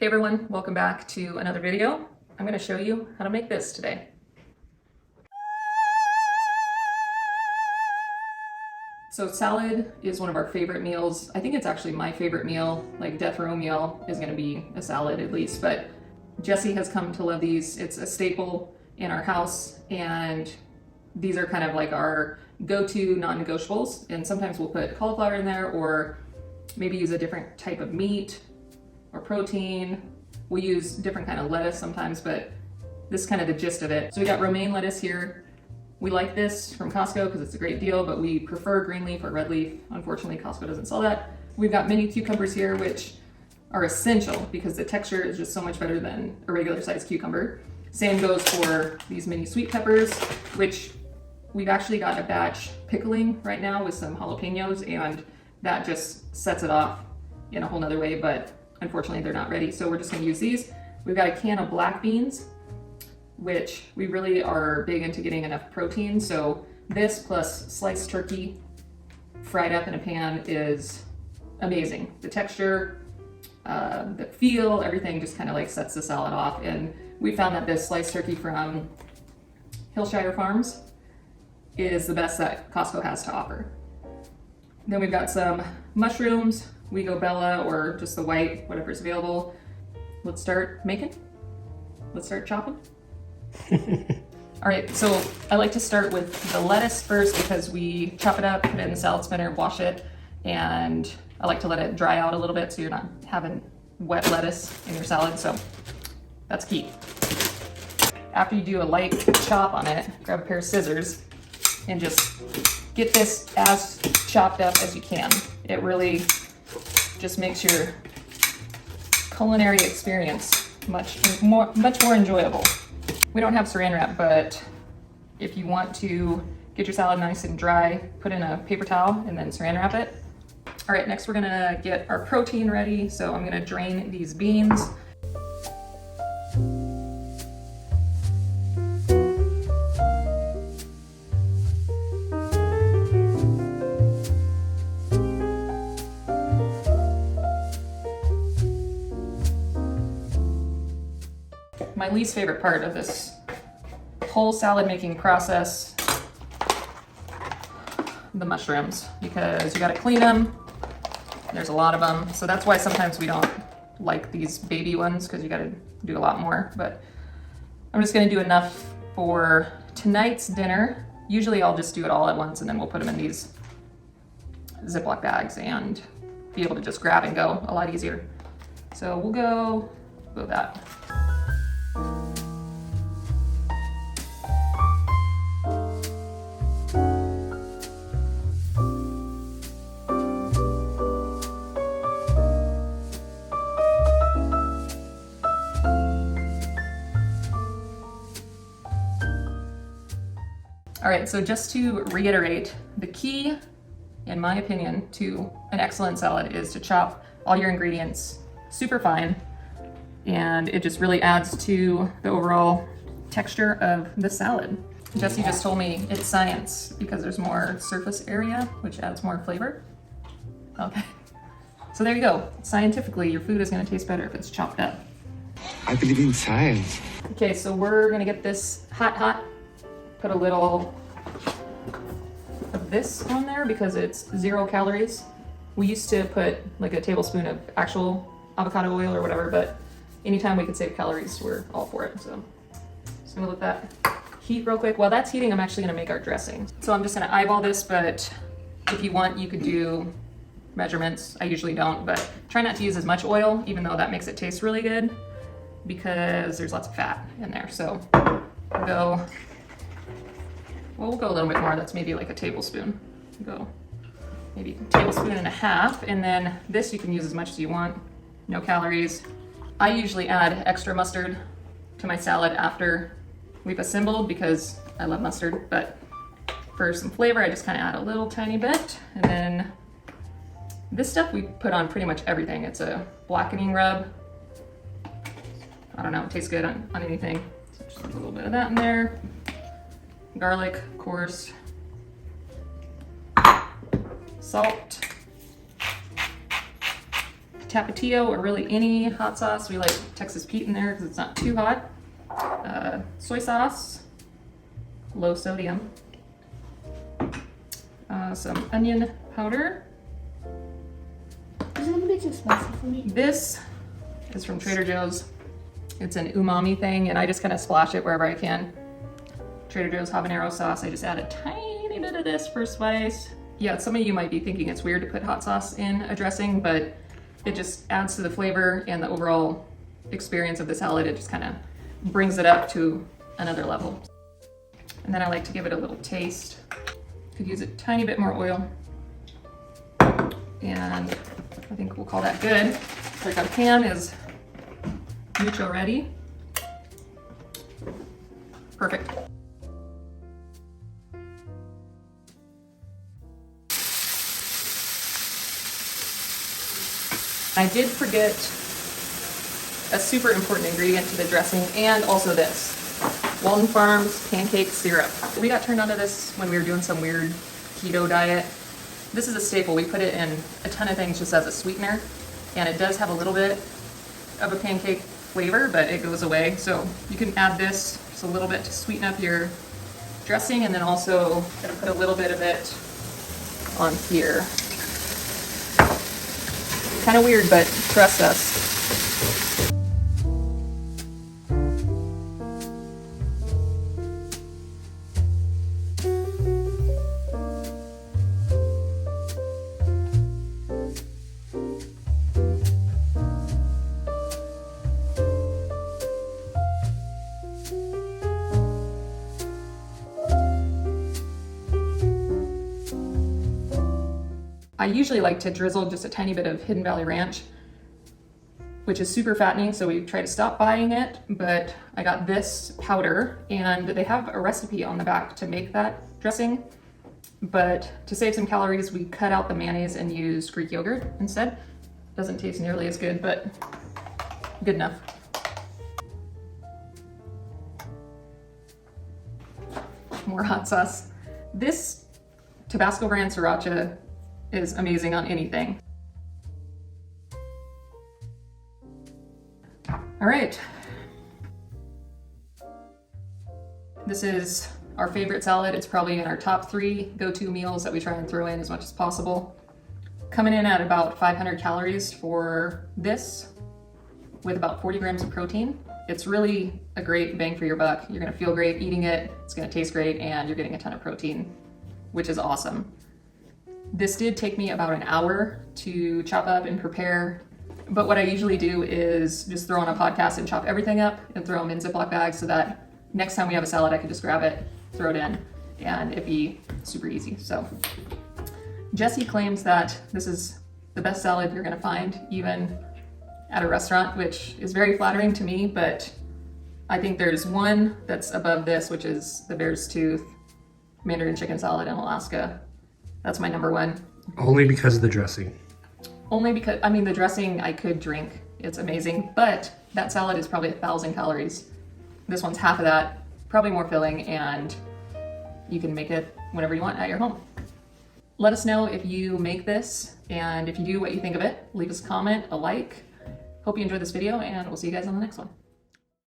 Hey everyone, welcome back to another video. I'm going to show you how to make this today. So salad is one of our favorite meals. I think it's actually my favorite meal. Like death row meal is going to be a salad at least, but Jesse has come to love these. It's a staple in our house, and these are kind of like our go-to non-negotiables. And sometimes we'll put cauliflower in there, or maybe use a different type of meat or protein. We use different kind of lettuce sometimes, but this is kind of the gist of it. So we got romaine lettuce here. We like this from Costco because it's a great deal, but we prefer green leaf or red leaf. Unfortunately, Costco doesn't sell that. We've got mini cucumbers here, which are essential because the texture is just so much better than a regular sized cucumber. Same goes for these mini sweet peppers, which we've actually got a batch pickling right now with some jalapenos, and that just sets it off in a whole nother way, but unfortunately they're not ready. So we're just gonna use these. We've got a can of black beans, which we really are big into getting enough protein. So this plus sliced turkey fried up in a pan is amazing. The texture, the feel, everything just kind of like sets the salad off. And we found that this sliced turkey from Hillshire Farms is the best that Costco has to offer. Then we've got some mushrooms. We go Bella or just the white, whatever's available. Let's start making. Let's start chopping. All right, so I like to start with the lettuce first because we chop it up, put it in the salad spinner, wash it, and I like to let it dry out a little bit so you're not having wet lettuce in your salad, so that's key. After you do a light chop on it, grab a pair of scissors and just get this as chopped up as you can. It really just makes your culinary experience much more enjoyable. We don't have saran wrap, but if you want to get your salad nice and dry, put in a paper towel and then saran wrap it. All right, next we're gonna get our protein ready. So I'm gonna drain these beans. My least favorite part of this whole salad making process, the mushrooms, because you gotta clean them. There's a lot of them. So that's why sometimes we don't like these baby ones, because you gotta do a lot more, but I'm just gonna do enough for tonight's dinner. Usually I'll just do it all at once and then we'll put them in these Ziploc bags and be able to just grab and go a lot easier. So we'll go with that. All right, so just to reiterate, the key, in my opinion, to an excellent salad is to chop all your ingredients super fine, and it just really adds to the overall texture of the salad. Jesse just told me it's science because there's more surface area, which adds more flavor. Okay, so there you go. Scientifically, your food is gonna taste better if it's chopped up. I believe in science. Okay, so we're gonna get this hot. Put a little of this on there because it's 0 calories. We used to put like a tablespoon of actual avocado oil or whatever, but anytime we could save calories, we're all for it. So just gonna let that heat real quick. While that's heating, I'm actually gonna make our dressing. So I'm just gonna eyeball this, but if you want, you could do measurements. I usually don't, but try not to use as much oil, even though that makes it taste really good, because there's lots of fat in there. So we'll go a little bit more. That's maybe like a tablespoon. Go maybe a tablespoon and a half. And then this you can use as much as you want. No calories. I usually add extra mustard to my salad after we've assembled because I love mustard. But for some flavor, I just kind of add a little tiny bit. And then this stuff we put on pretty much everything. It's a blackening rub. I don't know, it tastes good on anything. So just a little bit of that in there. Garlic, of course. Salt. Tapatio or really any hot sauce. We like Texas Pete in there because it's not too hot. Soy sauce, low sodium. Some onion powder. Is it gonna be too spicy for me? This is from Trader Joe's. It's an umami thing, and I just kind of splash it wherever I can. Trader Joe's habanero sauce. I just add a tiny bit of this for spice. Yeah, some of you might be thinking it's weird to put hot sauce in a dressing, but it just adds to the flavor and the overall experience of the salad. It just kind of brings it up to another level. And then I like to give it a little taste. Could use a tiny bit more oil. And I think we'll call that good. So our pan is mucho ready. Perfect. I did forget a super important ingredient to the dressing, and also this. Walton Farms pancake syrup. We got turned onto this when we were doing some weird keto diet. This is a staple. We put it in a ton of things just as a sweetener, and it does have a little bit of a pancake flavor, but it goes away. So you can add this just a little bit to sweeten up your dressing, and then also gonna put a little bit of it on here. Kind of weird, but trust us. I usually like to drizzle just a tiny bit of Hidden Valley Ranch, which is super fattening, so we try to stop buying it, but I got this powder, and they have a recipe on the back to make that dressing, but to save some calories, we cut out the mayonnaise and used Greek yogurt instead. Doesn't taste nearly as good, but good enough. More hot sauce. This Tabasco brand sriracha is amazing on anything. All right. This is our favorite salad. It's probably in our top 3 go-to meals that we try and throw in as much as possible. Coming in at about 500 calories for this, with about 40 grams of protein. It's really a great bang for your buck. You're gonna feel great eating it, it's gonna taste great, and you're getting a ton of protein, which is awesome. This did take me about an hour to chop up and prepare, but what I usually do is just throw on a podcast and chop everything up and throw them in Ziploc bags so that next time we have a salad, I can just grab it, throw it in, and it'd be super easy. So Jesse claims that this is the best salad you're gonna find, even at a restaurant, which is very flattering to me, but I think there's one that's above this, which is the Bear's Tooth Mandarin chicken salad in Alaska. That's my number one. Only because of the dressing. Only because, I mean, the dressing I could drink. It's amazing, but that salad is probably 1,000 calories. This one's half of that, probably more filling, and you can make it whenever you want at your home. Let us know if you make this, and if you do, what you think of it. Leave us a comment, a like. Hope you enjoyed this video, and we'll see you guys on the next one.